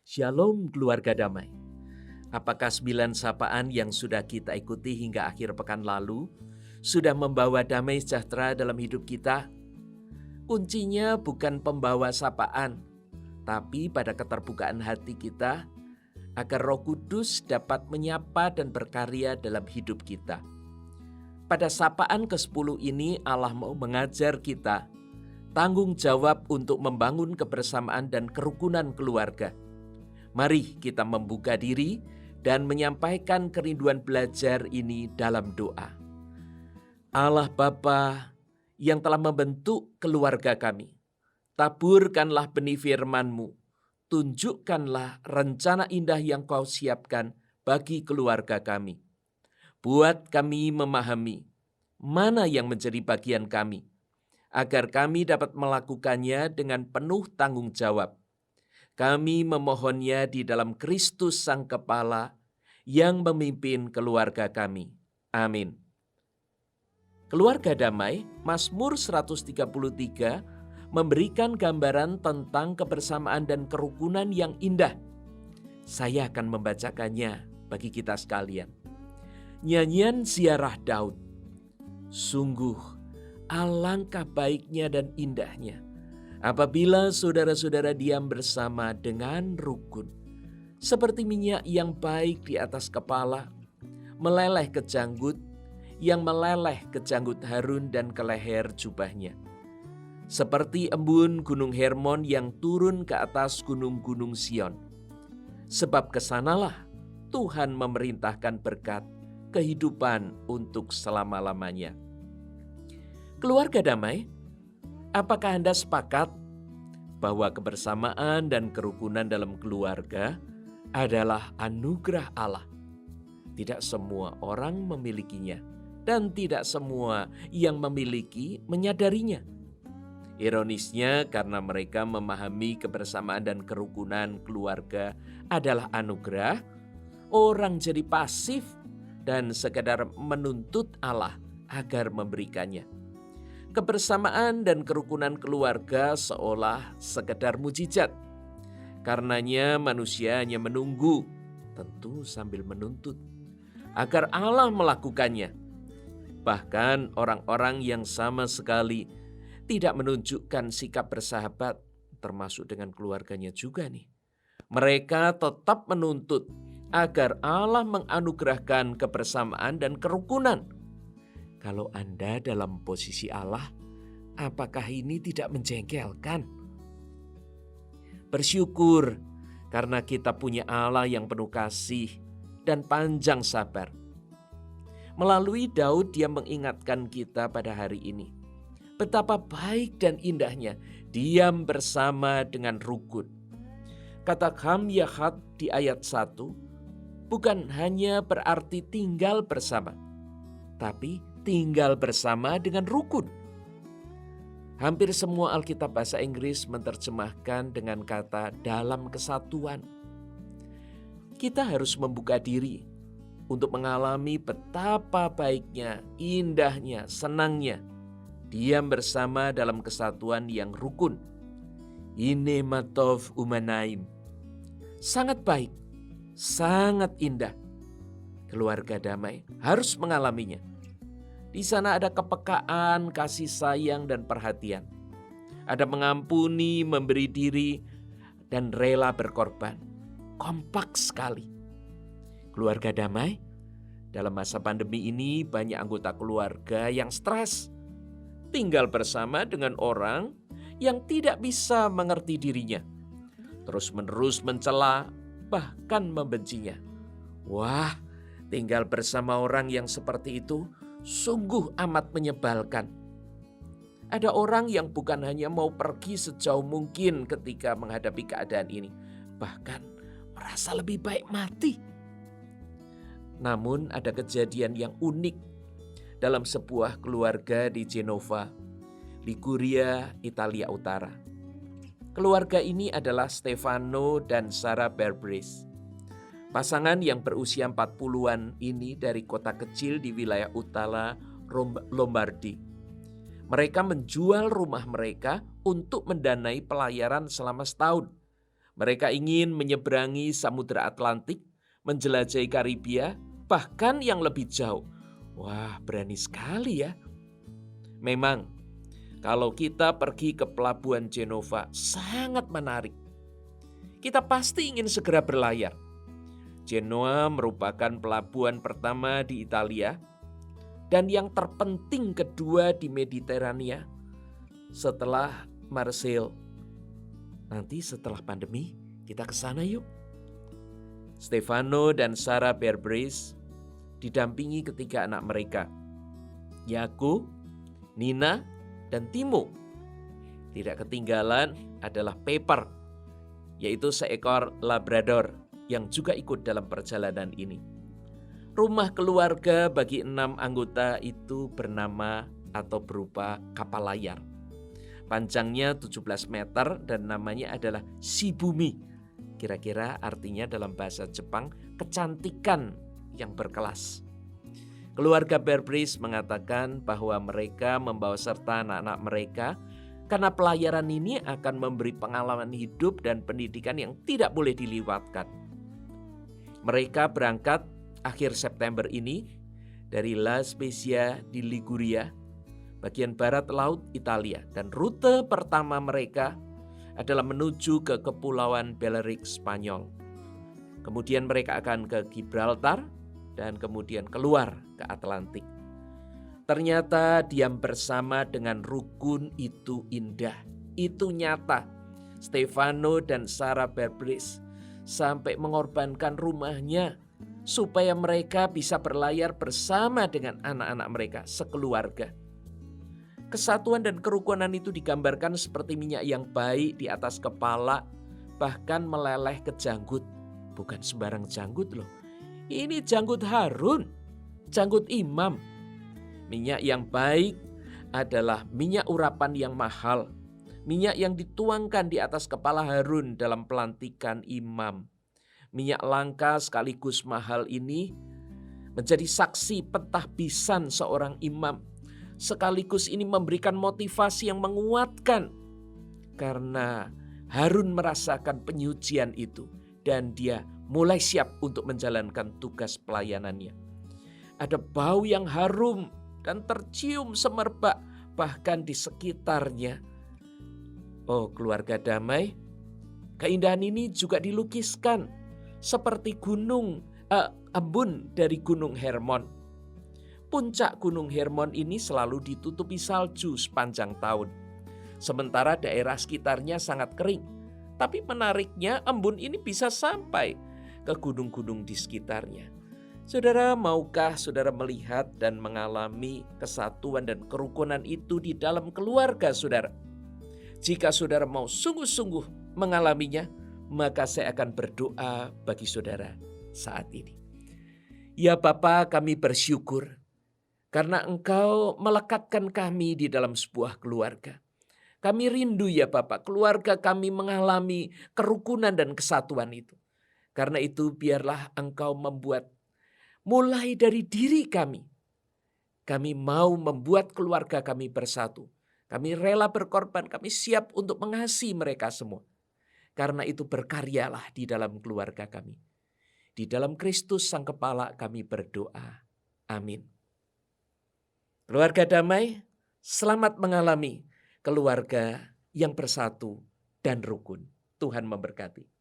Shalom keluarga damai. Apakah 9 sapaan yang sudah kita ikuti hingga akhir pekan lalu sudah membawa damai sejahtera dalam hidup kita? Kuncinya bukan pembawa sapaan, tapi pada keterbukaan hati kita agar Roh Kudus dapat menyapa dan berkarya dalam hidup kita. Pada sapaan ke-10 ini Allah mau mengajar kita tanggung jawab untuk membangun kebersamaan dan kerukunan keluarga. Mari kita membuka diri dan menyampaikan kerinduan belajar ini dalam doa. Allah Bapa yang telah membentuk keluarga kami, taburkanlah benih firman-Mu, tunjukkanlah rencana indah yang Kau siapkan bagi keluarga kami. Buat kami memahami mana yang menjadi bagian kami, agar kami dapat melakukannya dengan penuh tanggung jawab. Kami memohonnya di dalam Kristus Sang Kepala yang memimpin keluarga kami. Amin. Keluarga damai, Mazmur 133 memberikan gambaran tentang kebersamaan dan kerukunan yang indah. Saya akan membacakannya bagi kita sekalian. Nyanyian ziarah Daud. Sungguh, alangkah baiknya dan indahnya apabila saudara-saudara diam bersama dengan rukun, seperti minyak yang baik di atas kepala, meleleh ke janggut, yang meleleh ke janggut Harun dan ke leher jubahnya. Seperti embun gunung Hermon yang turun ke atas gunung-gunung Sion. Sebab kesanalah Tuhan memerintahkan berkat, kehidupan untuk selama-lamanya. Keluarga damai, apakah Anda sepakat bahwa kebersamaan dan kerukunan dalam keluarga adalah anugerah Allah? Tidak semua orang memilikinya dan tidak semua yang memiliki menyadarinya. Ironisnya, karena mereka memahami kebersamaan dan kerukunan keluarga adalah anugerah, orang jadi pasif dan sekedar menuntut Allah agar memberikannya. Kebersamaan dan kerukunan keluarga seolah sekedar mujizat. Karenanya manusia hanya menunggu, tentu sambil menuntut, agar Allah melakukannya. Bahkan orang-orang yang sama sekali tidak menunjukkan sikap bersahabat, termasuk dengan keluarganya juga nih. Mereka tetap menuntut agar Allah menganugerahkan kebersamaan dan kerukunan. Kalau Anda dalam posisi Allah, apakah ini tidak menjengkelkan? Bersyukur karena kita punya Allah yang penuh kasih dan panjang sabar. Melalui Daud, dia mengingatkan kita pada hari ini betapa baik dan indahnya diam bersama dengan rukun. Kata Ham Yahat di ayat 1 bukan hanya berarti tinggal bersama, tapi tinggal bersama dengan rukun. Hampir semua Alkitab bahasa Inggris menerjemahkan dengan kata dalam kesatuan. Kita harus membuka diri untuk mengalami betapa baiknya, indahnya, senangnya diam bersama dalam kesatuan yang rukun. Ine matov umanaim. Sangat baik, sangat indah. Keluarga damai harus mengalaminya. Di sana ada kepekaan, kasih sayang, dan perhatian. Ada mengampuni, memberi diri, dan rela berkorban. Kompak sekali. Keluarga damai, dalam masa pandemi ini banyak anggota keluarga yang stres. Tinggal bersama dengan orang yang tidak bisa mengerti dirinya. Terus-menerus mencela, bahkan membencinya. Wah, tinggal bersama orang yang seperti itu sungguh amat menyebalkan. Ada orang yang bukan hanya mau pergi sejauh mungkin ketika menghadapi keadaan ini, bahkan merasa lebih baik mati. Namun ada kejadian yang unik dalam sebuah keluarga di Genova, Liguria, Italia Utara. Keluarga ini adalah Stefano dan Sarah Berbris. Pasangan yang berusia 40-an ini dari kota kecil di wilayah utara Lombardi. Mereka menjual rumah mereka untuk mendanai pelayaran selama setahun Mereka ingin menyeberangi Samudra Atlantik, menjelajahi Karibia, bahkan yang lebih jauh. Wah, berani sekali ya. Memang, kalau kita pergi ke pelabuhan Genova, sangat menarik. Kita pasti ingin segera berlayar. Genoa merupakan pelabuhan pertama di Italia dan yang terpenting kedua di Mediterania setelah Marseille. Nanti setelah pandemi kita ke sana yuk. Stefano dan Sarah Berbris didampingi ketiga anak mereka, Yaku, Nina, dan Timo. Tidak ketinggalan adalah Pepper, yaitu seekor Labrador yang juga ikut dalam perjalanan ini. Rumah keluarga bagi 6 anggota itu bernama atau berupa kapal layar. Panjangnya 17 meter dan namanya adalah Shibumi. Kira-kira artinya dalam bahasa Jepang, kecantikan yang berkelas. Keluarga Berbris mengatakan bahwa mereka membawa serta anak-anak mereka karena pelayaran ini akan memberi pengalaman hidup dan pendidikan yang tidak boleh dilewatkan. Mereka berangkat akhir September ini dari La Spezia di Liguria, bagian barat laut Italia. Dan rute pertama mereka adalah menuju ke Kepulauan Balearic Spanyol. Kemudian mereka akan ke Gibraltar dan kemudian keluar ke Atlantik. Ternyata diam bersama dengan rukun itu indah. Itu nyata. Stefano dan Sarah Berbris sampai mengorbankan rumahnya supaya mereka bisa berlayar bersama dengan anak-anak mereka sekeluarga. Kesatuan dan kerukunan itu digambarkan seperti minyak yang baik di atas kepala, bahkan meleleh ke janggut. Bukan sembarang janggut loh. Ini janggut Harun, janggut imam. Minyak yang baik adalah minyak urapan yang mahal. Minyak yang dituangkan di atas kepala Harun dalam pelantikan imam. Minyak langka sekaligus mahal ini menjadi saksi pentahbisan seorang imam. Sekaligus ini memberikan motivasi yang menguatkan. Karena Harun merasakan penyucian itu dan dia mulai siap untuk menjalankan tugas pelayanannya. Ada bau yang harum dan tercium semerbak bahkan di sekitarnya. Oh, keluarga damai, keindahan ini juga dilukiskan seperti embun dari Gunung Hermon. Puncak Gunung Hermon ini selalu ditutupi salju sepanjang tahun. Sementara daerah sekitarnya sangat kering. Tapi menariknya embun ini bisa sampai ke gunung-gunung di sekitarnya. Saudara, maukah saudara melihat dan mengalami kesatuan dan kerukunan itu di dalam keluarga saudara? Jika saudara mau sungguh-sungguh mengalaminya, maka saya akan berdoa bagi saudara saat ini. Ya Bapa, kami bersyukur karena Engkau melekatkan kami di dalam sebuah keluarga. Kami rindu ya Bapa, keluarga kami mengalami kerukunan dan kesatuan itu. Karena itu biarlah Engkau membuat mulai dari diri kami. Kami mau membuat keluarga kami bersatu. Kami rela berkorban, kami siap untuk mengasihi mereka semua. Karena itu berkaryalah di dalam keluarga kami. Di dalam Kristus Sang Kepala kami berdoa. Amin. Keluarga damai, selamat mengalami keluarga yang bersatu dan rukun. Tuhan memberkati.